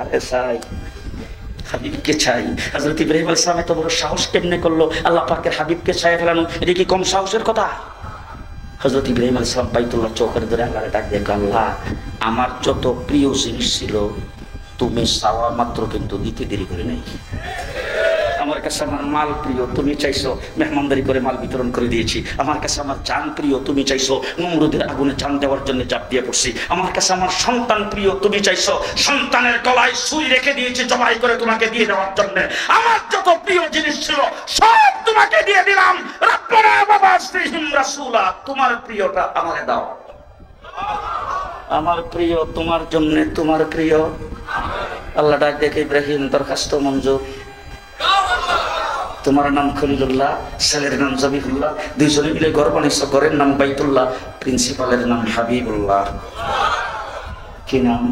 A: আরে চাই, হাবিবকে চাই। হযরত ইব্রাহিম আলাইহিস সালাম এত বড় সাহস কেমনে করলো আল্লাহ পাকের হাবিবকে চাই ফেলানো? এটা কি কম সাহসের কথা? হযরত ইব্রাহিম আলাইহিস সালাম বাইতুল্লাহ চৌকাঠে ধরে আল্লাহরে ডাক দিয়ে আল্লাহ আমার যত প্রিয় জিনিস ছিল তুমি চাওয়া মাত্র কিন্তু দিতে দেরি করে নাই। আমার কাছে আমার মাল প্রিয়, তুমি চাইছো মেহমানদারি করে মাল বিতরণ করে দিয়েছি। আমার কাছে আমার জান প্রিয়, তুমি চাইছো নমরুদের আগুনে জান দেওয়ার জন্য চাপ দিয়ে পড়ছি। আমার কাছে আমার সন্তান প্রিয়, তুমি চাইছো সন্তানের গলায় সুই রেখে দিয়েছি জবাই করে তোমাকে দিয়ে দেওয়ার জন্য। আমার যত প্রিয় জিনিস ছিল সব তোমাকে দিয়ে দিলাম। রব্বানা ওয়াবাসিহিম রাসূলা, তোমার প্রিয়টা আমাকে দাও। আমার প্রিয় তোমার জন্য, তোমার প্রিয়। আল্লাহ ডাক দেখে ইব্রাহিম দরখাস্ত মঞ্জুর। তোমার নাম খলিলুল্লাহ, ছেলের নাম জবিহুল্লাহ, দুইজনে মিলে ঘর বানিয়েছো, ঘরের নাম বাইতুল্লাহ, প্রিন্সিপালের নাম হাবিবুল্লাহ। কি নাম?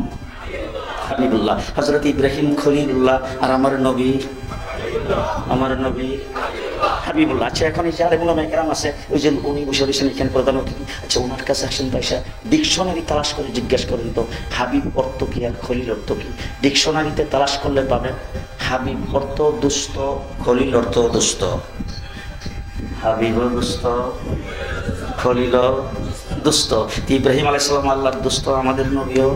A: হাবিবুল্লাহ। হযরত ইব্রাহিম খলিলুল্লাহ আর আমার নবী হাবিবুল্লাহ। আচ্ছা, এখন এই যে আরেকগুলো মেকরাম আছে, ওই যে উনি বসে রয়েছেন এখানে প্রধান অতিথি, আচ্ছা ওনার কাছে আসেন পয়সা, ডিকশনারি তালাশ করে জিজ্ঞেস করেন তো হাবিব অর্থ কি আর খলিল অর্থ কি। ডিকশনারিতে তালাশ করলে পাবেন হাবিব অর্থ দুস্থ, খলিল অর্থ দুস্থ। হাবিব দুস্থ, খলিল দুস্থ। ইব্রাহিম আলাইহিস সালাম আল্লাহর দুস্থ, আমাদের নবীও।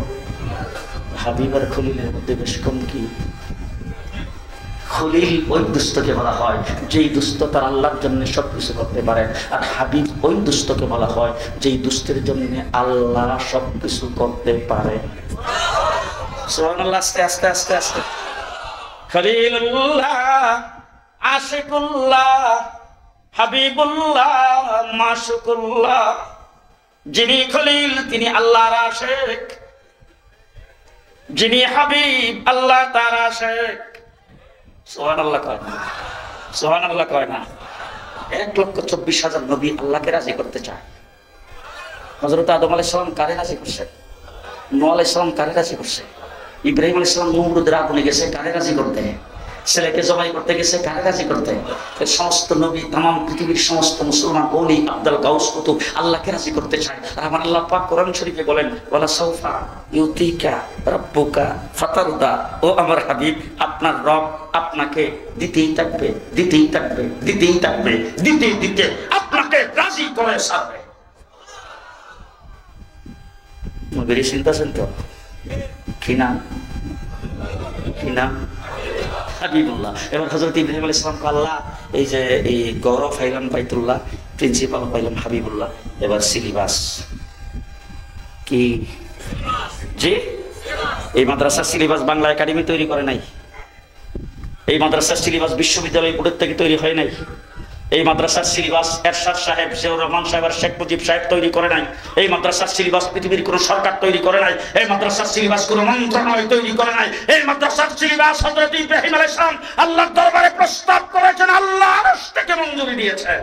A: হাবিব আর খলিলের মধ্যে বেশ কম কি? খলিল ওই দুস্থকে বলা হয় যেই দুস্থ তার আল্লাহর জন্য সবকিছু করতে পারে, আর হাবিব ওই দুস্থকে বলা হয় যেই দুস্থের জন্য আল্লাহ সবকিছু করতে পারে। সুবহানাল্লাহ। আস্তে আস্তে আস্তে আস্তে। খলিলুল্লাহ, আশিকুল্লাহ, হাবিবুল্লাহ, মাশুকুল্লাহ। যিনি খলিল তিনি আল্লাহর আশিক, যিনি হাবিব আল্লাহ তার আশিক। সুবহানাল্লাহ কয় না? সুবহানাল্লাহ কয় না? 1,24,000 নবী আল্লাহকে রাজি করতে চায়। হযরত আদম আলাইহিস সালাম কারে রাজি করছে? নূহ আলাইহিস সালাম কারে রাজি করছে? ইব্রাহিম আলাইহিস সালাম নমরুদের আগুনে গেছে কারে রাজি করতে? ছেলেকে জবাই করতে গেছে কারে রাজি করতে? সমস্ত নবী, তামাম পৃথিবীর সমস্ত মুসলমান ওলি আব্দুল গাউস কুতুব আল্লাহকে রাজি করতে চায়। আর আমার আল্লাহ পাক কোরআন শরীফে বলেন ওয়ালা সাউফা ইউতিকা রাব্বুকা ফাতারদা, ও আমার হাবিব আপনার রব আপনাকে দিতেই থাকবে, দিতেই থাকবে, দিতেই থাকবে, দিতে দিতে আপনাকে রাজি করে ছাড়বে। নবীর চিন্তা চিন্তা কি নাম? কি নাম? হাবিবুল্লাহ। এবার হযরত ইব্রাহিম আলাইহিস সালামকে আল্লাহ এই যে এই গৌরব পাইলাম বাইতুল্লাহ, প্রিন্সিপাল পাইলাম হাবিবুল্লাহ। এবার সিলেবাস কি? জি, এই মাদ্রাসার সিলেবাস বাংলা একাডেমি তৈরি করে নাই। এই মাদ্রাসার সিলেবাস বিশ্ববিদ্যালয় বোর্ডের থেকে তৈরি হয় নাই। এই মাদ্রাসার সিলেবাস এরশাদ সাহেব, জিয়াউর রহমান সাহেব আর শেখ মুজিব সাহেব তৈরি করে নাই। এই মাদ্রাসার সিলেবাস পৃথিবীর কোন সরকার তৈরি করে নাই। এই মাদ্রাসার সিলেবাস কোন মন্ত্রণালয় তৈরি করে নাই। এই মাদ্রাসার সিলেবাস হযরত ইব্রাহিম আলাইহিস সালাম আল্লাহর দরবারে প্রস্তাব করেছেন, আল্লাহ আরশ থেকে মঞ্জুরি দিয়েছেন।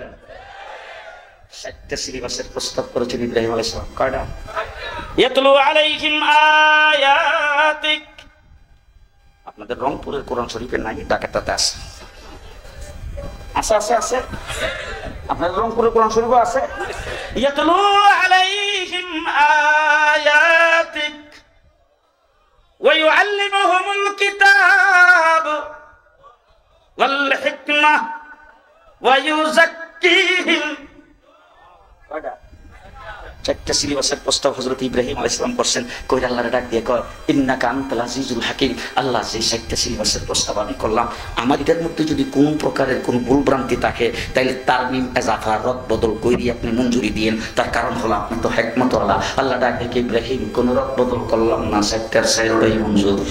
A: 7টা সিলেবাসের প্রস্তাব করেছেন ইব্রাহিম আলাইহিস সালাম। কয়টা? ইয়াতলু আলাইহিম আয়াতিক। আপনাদের রংপুরের কোরআন শরীফে নাই, ঢাকাতে আছে। আছে আছে আছে, আপনাদের রংপুরের কোরআন শরীফ আছে। ইয়াতলু আলাইহিম আয়াতিক ওয়া ইউআল্লিমুহুমুল কিতাব ওয়াল হিকমাহ ওয়া ইউযাক্কিহিম। কয়টা? 4টা সিলেবাসের প্রস্তাব হযরত ইব্রাহিম আলাইহিস সালাম করছেন। কইরা আল্লাহর ডাক দিয়ে কয় ইন্নাকা আনতাল আজিজুল হাকিম। আল্লাহ যে 4টা সিলেবাসের প্রস্তাব আমি করলাম, আমাদের মধ্যে যদি কোন প্রকারের কোন ভুলভ্রান্তি থাকে তাহলে তারমিম এজাফা রদ বদল কইরি আপনি মঞ্জুরি দিয়েন। তার কারণ হলো আপনি তো হিকমত আল্লাহ। আল্লাহ ডাক দিয়ে ইব্রাহিম কোন রদ বদল করলাম না, 4টার 4টাই মঞ্জুর।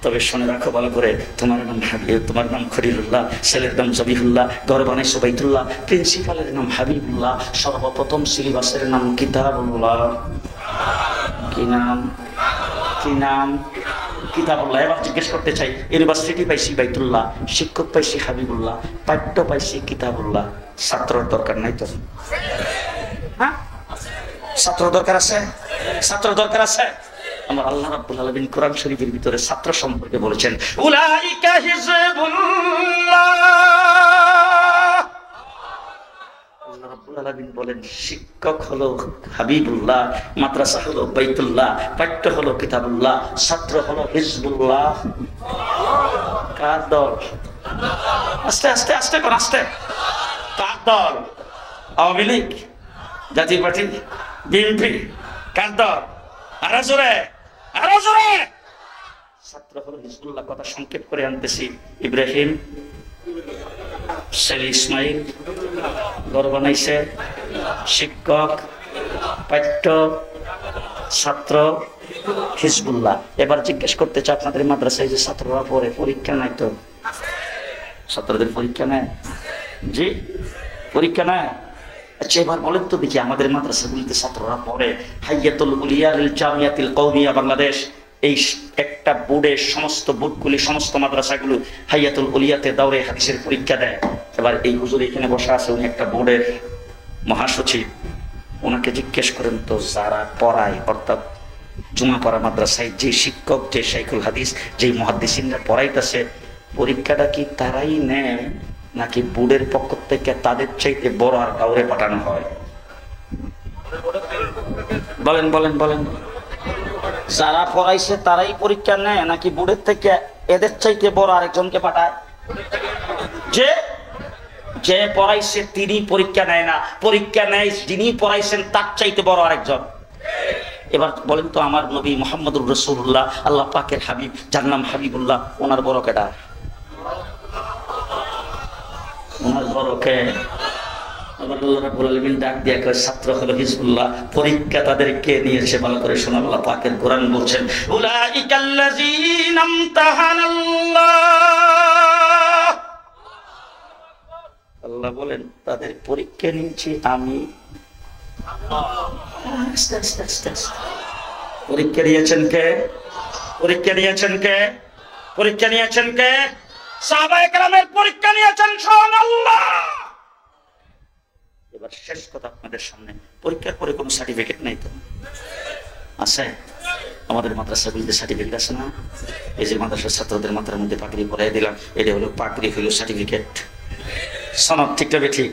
A: তবে শুনে রাখো ভালো করে, তোমার নাম হাবিব, তোমার নাম খলিলুল্লাহ, ছেলের নাম জবিহুল্লাহ, ঘর বানাইছো বাইতুল্লাহ, প্রিন্সিপালের নাম হাবিবুল্লাহ, সর্বপ্রথম সিলেবাসের নাম কিতাবুল্লাহ। কি নাম? কি নাম? কিতাবুল্লাহ। এবার জিজ্ঞেস করতে চাই, ইউনিভার্সিটি পাইছি বাইতুল্লাহ, শিক্ষক পাইছি হাবিবুল্লাহ, পাঠ্য পাইছি কিতাবুল্লাহ, ছাত্রর দরকার নাই তো? হ্যাঁ, ছাত্র দরকার আছে, ছাত্র দরকার আছে। আমার আল্লাহ রাব্বুল আলামিন কোরআন শরীফের ভিতরে ছাত্র সম্পর্কে বলেছেন উলাইকা হিজবুল্লাহ। আল্লাহ রাব্বুল আলামিন বলেন শিক্ষক হলো হাবিবুল্লাহ, মাদ্রাসা হলো বাইতুল্লাহ, পাঠ্য হলো কিতাবুল্লাহ, ছাত্র হলো হিজবুল্লাহ। কার দল? আস্তে আস্তে আস্তে কোন আস্তে। কার দল? আওয়ামী লীগ, জাতীয় পার্টি, বিএনপি? কার দল? আরো জোরে, আরো জোরে। ছাত্র হলো হিজবুল্লাহ। কথা সংক্ষেপ করে আনতেছি। ইব্রাহিম, ছেলে ইসমাইল, ঘর বানাইছে, শিক্ষক, পাঠ্য, ছাত্র হিজবুল্লাহ। এবার জিজ্ঞেস করতে চাই, আপনাদের মাদ্রাসায় যে ছাত্ররা পড়ে, পরীক্ষা নাই তো? ছাত্রদের পরীক্ষা নেয়? জি, পরীক্ষা নেয়। আচ্ছা, এবার বলেন তো দেখি, আমাদের মাদ্রাসাগুলিতে ছাত্ররা পড়ে হাইয়াতুল উলিয়া লিল জামিয়াতিল কওমিয়া বাংলাদেশ, এই একটা বোর্ডের সমস্ত বোর্ডগুলি, সমস্ত মাদ্রাসাগুলো হাইয়াতুল উলিয়াতে দাওরে হাদিসের পরীক্ষা দেয়। এবার এই হুজুর এখানে বসা আছে, উনি একটা বোর্ডের মহাসচিব। ওনাকে জিজ্ঞেস করেন তো, যারা পড়ায়, অর্থাৎ জুমা পড়া মাদ্রাসায় যে শিক্ষক, যে শাইখুল হাদিস, যে মুহাদ্দিসিনরা পড়াইতেছে, পরীক্ষাটা কি তারাই নেয় নাকি বোর্ডের পক্ষ থেকে তাদের চাইতে বড় আর কাউরে পাঠানো হয়? বলেন বলেন বলেন। যারা পড়াইছে তারাই পরীক্ষা নেয় নাকি বোর্ডের থেকে এদের চাইতে বড় আরেকজনকে পাঠায়? যে পড়াইছে তিনি পরীক্ষা নেয় না, পরীক্ষা নেয় যিনি পড়াইছেন তার চাইতে বড় আরেকজন। এবার বলেন তো, আমার নবী মুহাম্মদুর রাসূলুল্লাহ, আল্লাহ পাকের হাবিব, যার নাম হাবিবুল্লাহ, ওনার বড় কেডা? ওনার বড় কে? আবার আল্লাহ রাব্বুল আলামিন ডাক দিয়ে কয়, ছাত্র হলো হিজবুল্লাহ। পরীক্ষা তাদেরকে নিয়েছে, ভালো করে শোনা। আল্লাহ পাকের কোরআন বলছেন, উলাইকাল্লাযীনা ইমতাহানাল্লাহ, আল্লাহ বলেন তাদের পরীক্ষা নিয়েছি আমি। পরীক্ষা নিয়েছেন কে? পরীক্ষা নিয়েছেন কে? পরীক্ষা নিয়েছেন কে? সাহাবায়ে কেরামের পরীক্ষা নিয়েছেন স্বয়ং আল্লাহ। এবার শেষ কথা আপনাদের সামনে, পরীক্ষার পরে কোনো সার্টিফিকেট নাই তো? আছে? আমাদের মাদ্রাসাগুলিতে সার্টিফিকেট আছে না? এই যে মাদ্রাসার ছাত্রদের মাথার মধ্যে পাগড়ি পরাই দিলাম, এটা হলো পাগড়ি, হলো সার্টিফিকেট, সনদ। ঠিক তবে ঠিক।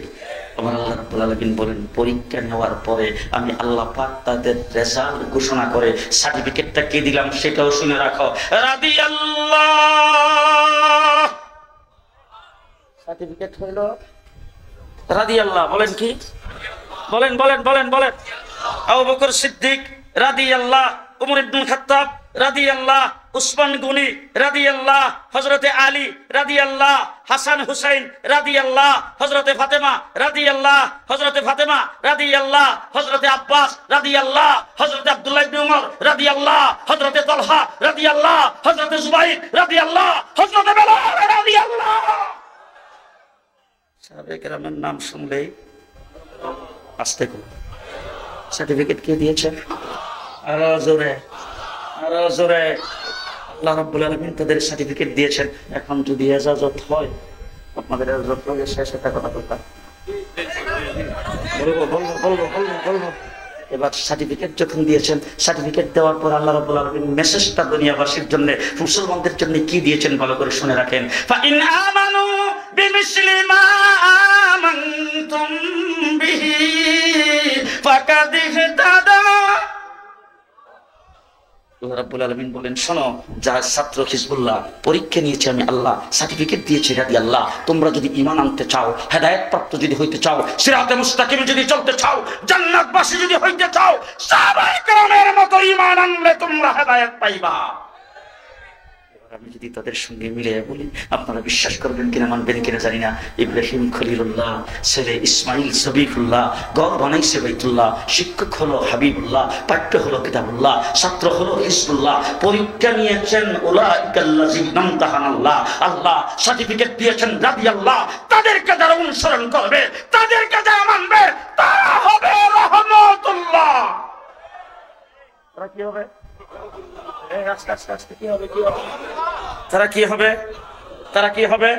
A: আমার আল্লাহ রাব্বুল আলামিন বলেন, পরীক্ষা নেওয়ার পরে আমি আল্লাহ পাক তাদের রেজাল্ট ঘোষণা করে সার্টিফিকেটটা কে দিলাম সেটাও শুনে রাখো। রাদিয়াল্লাহ, সার্টিফিকেট হইল রাদিয়াল্লাহ। বলেন কি? বলেন বলেন বলেন বলেন। আবু বকর সিদ্দিক রাদিয়াল্লাহ, উমর ইবনুল খাত্তাব রাদিয়াল্লাহ, উসমান গনি রাদিয়াল্লাহ, হযরতে আলী রাদিয়াল্লাহ, হাসান হুসাইন রাদিয়াল্লাহ, হযরতে ফাতেমা রাদিয়াল্লাহ, হযরতে ফাতেমা রাদিয়াল্লাহ, হযরতে আব্বাস রাদিয়াল্লাহ, হযরতে আব্দুল্লাহ ইবনে উমর রাদিয়াল্লাহ, হযরতে তালহা রাদিয়াল্লাহ, হযরতে জুবাইর রাদিয়াল্লাহ, হযরতে বেলাল রাদিয়াল্লাহ। সাহাবায়ে কেরামের নাম শুনলেই আস্তে করে সার্টিফিকেট কে দিয়েছে? আরো জোরে, আরো জোরে। আল্লাহ রাব্বুল আলামিন তাদের সার্টিফিকেট দিয়েছেন। এখন যদি ইজাজত হয়, আপনাদের ইজাজত হয়ে শেষ, একটা কথা বলতাম, বলবো বলবো বলবো বলবো বলবো। এবার সার্টিফিকেট যখন দিয়েছেন, সার্টিফিকেট দেওয়ার পর আল্লাহ রাব্বুল আলামিন মেসেজটা দুনিয়াবাসীর জন্য, মুসলমানদের জন্য কি দিয়েছেন ভালো করে শুনে রাখেন। ফাইন আমানু বিমিসলি মা আমানতুম বিহি ফাকাদ ইহতাদা। আল্লাহ রাব্বুল আলামিন বলেন, শোনো, যারা ছাত্র হিজবুল্লাহ পরীক্ষা নিয়েছে আমি আল্লাহ, সার্টিফিকেট দিয়েছে রাদিয়াল্লাহ। তোমরা যদি ঈমান আনতে চাও, হেদায়েত প্রাপ্ত যদি হইতে চাও, সিরাতে মুস্তাকিম যদি চলতে চাও, জান্নাতবাসী যদি হইতে চাও, সাহাবায়ে কেরামের মতো ঈমান আনলে তোমরা হেদায়েত পাইবা। আমি যদি তাদের সঙ্গে মিলে বলি, আপনারা বিশ্বাস করবেন কিনা, মানবেন কিনা জানি না। ইব্রাহিম খলিলুল্লাহ, ছেলে ইসমাইল সবিফুল্লাহ, ঘর বানাইছে বাইতুল্লাহ, শিক্ষক হলো হাবিবুল্লাহ, পাঠ্য হলো কিতাবুল্লাহ, ছাত্র হলো হিজবুল্লাহ। পরীক্ষা নিয়েছেন উলাইকাল্লাযীনা ইমতাহানাল্লাহ, আল্লাহ সার্টিফিকেট দিয়েছেন রাদিয়াল্লাহ। তাদেরকে যারা অনুসরণ করবে, তাদেরকে যারা মানবে, তারা হবে রহমতুল্লাহ। তারা কি হবে? তারা কি হবে? তারা কি হবে?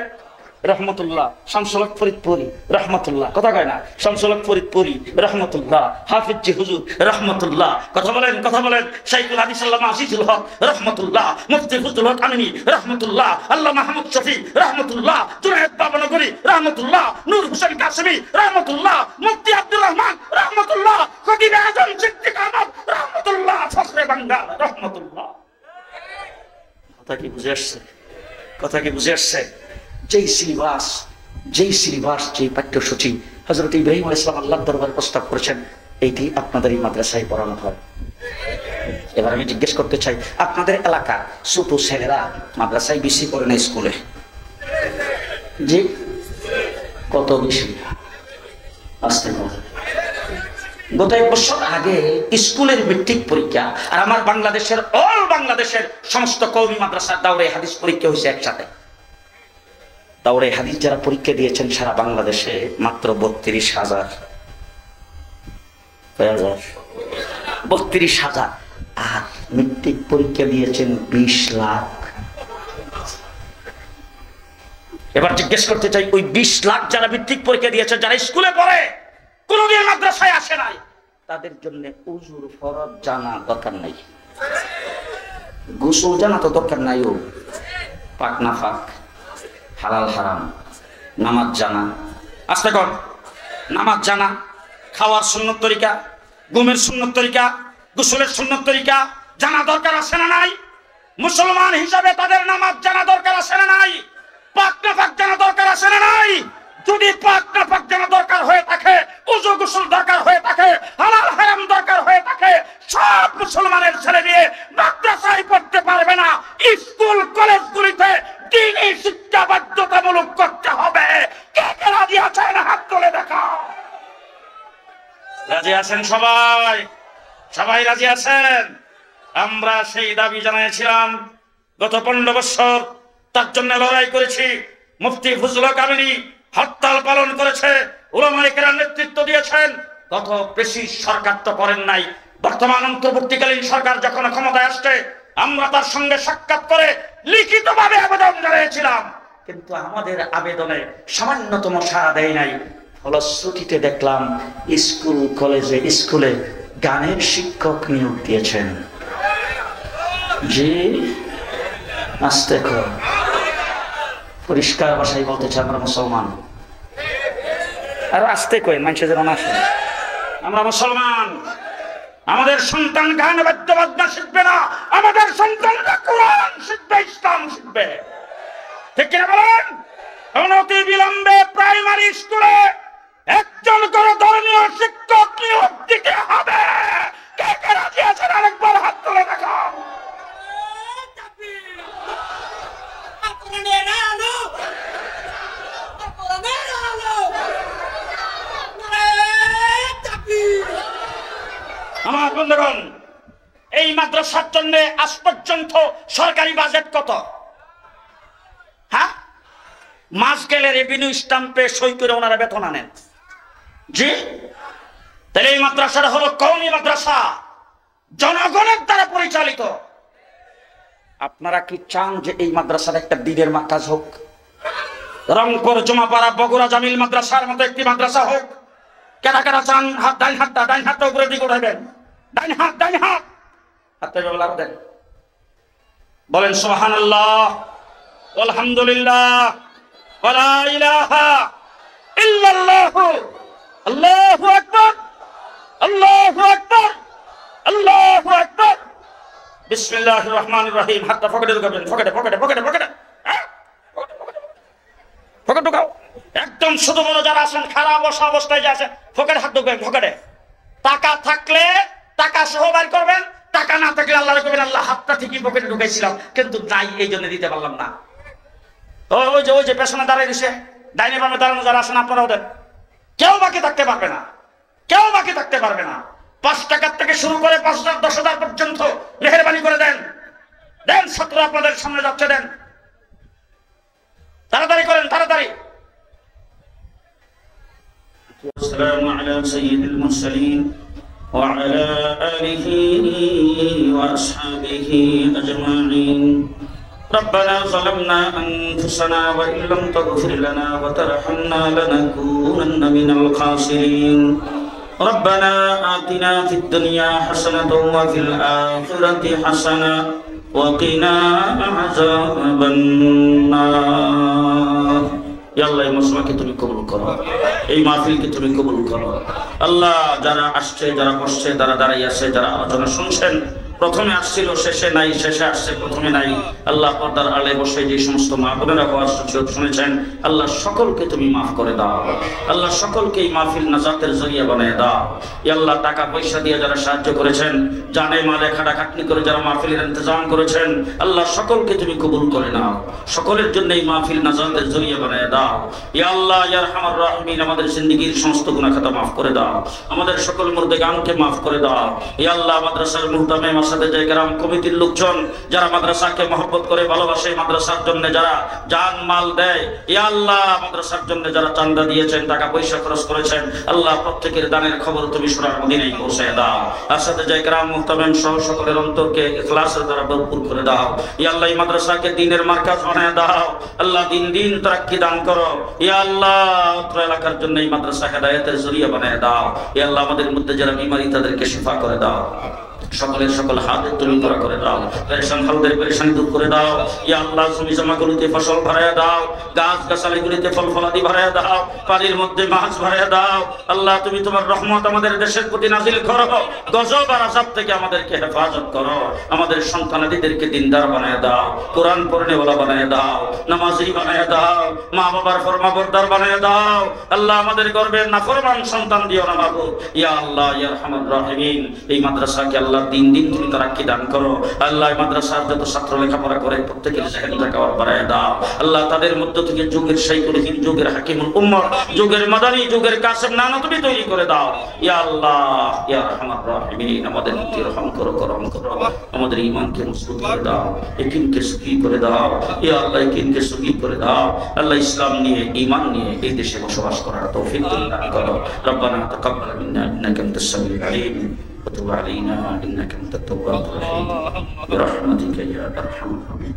A: রহমতুল্লাহ। শামসুল হক ফরিদপুরি রহমতুল্লাহ, কথা কয় না? শামসুল হক ফরিদপুরি রহমতুল্লাহ, হাফিজ জি হুজুর রহমতুল্লাহ, কথা বলেন কথা বলেন। শাইখুল হাদিস আল্লামা আজিজুল হক রহমতুল্লাহ, মুফতি ফজলুল হক আমিনী রহমতুল্লাহ, আল্লামা মাহমুদ শফি রহমতুল্লাহ, জুনায়েদ বাবনগরী রহমতুল্লাহ, নূর হোসেন কাসেমী রহমতুল্লাহ, মুফতি আব্দুর রহমান রহমতুল্লাহ, খতিব আজম সিদ্দিক আহমদ রহমতুল্লাহ, ফখরে বাংলা রহমতুল্লাহ। কথা কি বুঝে আসছে? কথা কি বুঝে আসছে? যেই সিলেবাস, যেই পাঠ্যসূচি হযরত ইব্রাহিম আলাইহিস সালাম আল্লাহর দরবারে প্রস্তাব করেছেন, এইটি আপনাদের এই মাদ্রাসায় পড়ানো হয়। এবার আমি জিজ্ঞেস করতে চাই, আপনাদের এলাকার ছোট ছেলেরা মাদ্রাসায় বেশি পড়ে না স্কুলে? জি, কত বেশি? আসতে পারে। গত 1 বছর আগে স্কুলের মেট্রিক পরীক্ষা আর আমার বাংলাদেশের অল বাংলাদেশের সমস্ত কওমি মাদ্রাসার দাওরে হাদিস পরীক্ষা হয়েছে একসাথে। দাওরে হাদিস যারা পরীক্ষা দিয়েছেন সারা বাংলাদেশে মাত্র 32,000। 32,000। আর মেট্রিক পরীক্ষা দিয়েছেন 20 লাখ। এবার জিজ্ঞেস করতে চাই, ওই 20 লাখ যারা মেট্রিক পরীক্ষা দিয়েছে, যারা স্কুলে পড়ে কোনদিন মাদ্রাসায় আসে নাই, তাদের জন্য উজুর ফরজ জানা দরকার নাই, গোসল জানা তো দরকার নাই। ও পাক না পাক, হালাল হারাম, নামাজ জানা, আস্তে কর, নামাজ জানা, খাওয়ার সুন্নত তরিকা, ঘুমের সুন্নত তরিকা, গোসলের সুন্নত তরিকা জানা দরকার আছে না নাই? মুসলমান হিসাবে তাদের নামাজ জানা দরকার আছে না নাই? পাক না পাক জানা দরকার আছে না নাই? যদি পাক না পাক জানা দরকার হয়ে থাকে, উজু গোসল দরকার হয়ে থাকে, হালাল হারাম দরকার হয়ে থাকে, সব মুসলমানের ছেলে দিয়ে মাদ্রাসায় পড়তে পারবে না। স্কুল কলেজগুলিতে দ্বীনি শিক্ষা বাধ্যতামূলক করতে হবে। কে কে রাজি আছেন হাত তুলে দেখাও। রাজি আছেন সবাই? সবাই রাজি আছেন? আমরা সেই দাবি জানিয়েছিলাম গত 15 বছর, তার জন্য লড়াই করেছি। মুফতি ফজলুল হক আমিনী হরতাল পালন করেছে, উলামায়ে কেরাম নেতৃত্ব দিয়েছেন। গত প্রেসিস সরকার তো করেন নাই। বর্তমান অন্তর্বর্তীকালীন সরকার যখন ক্ষমতায় আসছে, আমরা তার সঙ্গে সাক্ষাৎ করে লিখিতভাবে আবেদন জানিয়েছিলাম, কিন্তু আমাদের আবেদনে সামান্যতম সাড়া দেয় নাই। ফলশ্রুতিতে দেখলাম স্কুল কলেজে স্কুলে গানের শিক্ষক নিয়োগ দিয়েছেন। জি, আস্তে কর, পরিষ্কার ভাষায় বলতেছে আমরা মুসলমান। আর আস্তে কই, মানুষের যেন না শুনে আমরা মুসলমান। আমাদের সন্তান গান বাদ্যবাজনা শিখবে না, আমাদের সন্তানরা কোরআন শিখবে, ইসলাম শিখবে। ঠিক কিনা বলেন? অনতি বিলম্বে প্রাইমারি স্কুলে একজন করে ধর্মীয় শিক্ষক নিয়োগ দিতে হবে। কে কে রাজি আছেন আরেকবার হাত তুলে দেখাও। আমার বন্ধুগণ, এই মাদ্রাসার জন্য আজ পর্যন্ত সরকারি বাজেট কত? হ্যাঁ, মাস গেলে রেভিনিউ স্ট্যাম্পে সই করে ওনারা বেতন আনেন। জি, তাহলে এই মাদ্রাসাটা হলো কওমি মাদ্রাসা, জনগণের দ্বারা পরিচালিত। আপনারা কি চান যে এই মাদ্রাসার একটা দিনের মাদ্রাস হোক? রংপুর জমাপাড়া বগুড়া জামিল মাদ্রাসার মতো একটি মাদ্রাসা হোক? কেনা কেনা চান? হাত, ডাইন হাতটা উপরের দিকে উঠাবেন। ডাইন হাত, হাতটা ব্যবহার দেন। বলেন সুবহানাল্লাহ, আলহামদুলিল্লাহ, ওয়ালা ইলাহা ইল্লাল্লাহ, আল্লাহু আকবার, আল্লাহু আকবার, আল্লাহু আকবার। বিসমিল্লাহির রহমানির রহিম। হাতটা পকেটে ঢুকাবেন, পকেটে। পকেট ঢুকাও। একদম শুধু বড় যারা আছেন, খারাপ অবস্থায় যে আছেন, পকেটে হাত ঢুকাবেন, পকেটে। টাকা থাকলে টাকা সহ বের করবেন, টাকা না থাকলে আল্লাহর কবেন, আল্লাহ হাতটা ঠিকই পকেটে ঢুকাইছিলাম কিন্তু নাই, এই জন্য দিতে পারলাম না। ওই যে পেছনে দাঁড়িয়ে দিছে, ডাইনে বামে দাঁড়ানো যারা আছেন আপনারাও দেন। কেউ বাকি থাকতে পারবে না। 5 টাকার থেকে শুরু করে 5,000 10,000 পর্যন্ত মেহেরবানি করে দেন। ছাত্র আপনাদের সামনে যাচ্ছে, দেন, তাড়াতাড়ি করেন, তাড়াতাড়ি। আসসালামু আলা সাইয়্যিদিল মুরসালিন ওয়া আলা আলিহি ওয়া আসহাবিহি আজমাইন। ربنا ظلمنا أنفسنا وإن لم تغفر لنا وترحمنا لنكونن من الخاسرين. ربنا آتنا في الدنيا حسنة وفي الآخرة حسنة وقنا عذاب النار. يا الله এই মুসলমানকে তুমি কবুল করো, এই মাহফিলকে তুমি কবুল করো। আল্লাহ, যারা আসছে, যারা বসছে, যারা দাঁড়িয়ে আছে, যারা আলোচনা শুনছেন, প্রথমে আসছিল শেষে নাই, শেষে আসছে প্রথমে নাই। আল্লাহ পর্দার আলে বসে যে সমস্ত মা বোনেরা ওয়াজ শুনেছেন, আল্লাহ সকলকে তুমি মাফ করে দাও। আল্লাহ সকলকে এই মাহফিল নাজাতের জরিয়া বানিয়ে দাও। ইয়া আল্লাহ টাকা পয়সা দিয়ে যারা সাহায্য করেছেন, জানে মালে খাটাখাটনি করে যারা মাহফিলের ইন্তজাম করেছেন, আল্লাহ সকলকে তুমি কবুল করে নাও। সকলের জন্য এই মাহফিল নাজাতের জরিয়া বানিয়ে দাও। ইয়া আল্লাহ ইয়া আরহামার রাহিমিন, আমাদের জিন্দেগীর সমস্ত গুনাহ খাতা মাফ করে দাও। আমাদের সকল মুর্দেগানকে মাফ করে দাও। ইয়া আল্লাহ মাদ্রাসার মুহতামিম আসাতিজা কেরাম কমিটির লোকজন যারা মাদ্রাসাকে মহব্বত করে ভালোবাসে, মাদ্রাসার জন্য যারা জান মাল দেয়, ইয়া আল্লাহ মাদ্রাসার জন্য যারা চাঁদা দিয়েছেন, টাকা পয়সা খরচ করেছেন, আল্লাহ প্রত্যেকের দানের খবর তুমি সোনার মদিনায় পৌঁছে দাও। আসাতিজা কেরাম মুহতামিম সহ সকলের অন্তরকে ইখলাসের দ্বারা ভরপুর করে দাও। ইয়া আল্লাহ এই মাদ্রাসাকে দ্বীনের মার্কাজ বানায় দাও। আল্লাহ দিন দিন তারাক্কি দান করো। ইয়া আল্লাহ অত্র এলাকার জন্য এই মাদ্রাসা হেদায়েতের জরিয়া বানায় দাও। ইয়া আল্লাহ আমাদের মধ্যে যারা বিমারি তাদেরকে শিফা করে দাও। সকলের সকল হাতে তুমি করা করে দাও। পেরেশান হালদের পেরেশানি দূর করে দাও। ইয়া আল্লাহ জমি জমাগুলিতে ফসল ভরাইয়া দাও, গাছ গাছালিগুলিতে ফল ফলাদি ভরাইয়া দাও, পানির মধ্যে মাছ ভরাইয়া দাও। আল্লাহ তুমি তোমার রহমত আমাদের দেশের প্রতি নাজিল করো। গজব আর আযাব থেকে আমাদেরকে হেফাজত করো। আমাদের সন্তানাদিদেরকে দিনদার বানায় দাও, কোরআন পড়নেওয়ালা বানায় দাও, নামাজি বানায় দাও, মা বাবার ফরমাবরদার বানায় দাও। আল্লাহ আমাদের গর্বের নাফরমান সন্তান দিও না মাবুদ। ইয়া আল্লাহ ইয়া আরহামার রাহিমিন, এই মাদ্রাসাকে আল্লাহ দিন দিন তুমি তারাক্কি দান করো। আল্লাহ মাদ্রাসার যত ছাত্র লেখাপড়া করে প্রত্যেকের সেখানে টাকা বাড়ায় দাও। আল্লাহ তাদের মধ্য থেকে যুগের শাইখুল-হিন্দ, যুগের হাকিমুল উম্মাহ, যুগের মাদানী, যুগের কাসেম নানা তুমি তৈরি করে দাও। ইয়া আল্লাহ ইয়া আরহামার রাহিমিন, আমাদের প্রতি রহম করো, করম করো। আমাদের ঈমানকে মজবুত করে দাও, ইয়াকিনকে সহি করে দাও। ইয়া আল্লাহ ইয়াকিনকে সহি করে দাও। আল্লাহ ইসলাম নিয়ে, ঈমান নিয়ে এই দেশে বসবাস করার তৌফিক দান করো। রব্বানা তাকাব্বাল মিন্না ইন্নাকা আনতাস সামিউল আলিম وتب علينا إنك أنت التواب الرحيم برحمتك يا أرحم الراحمين.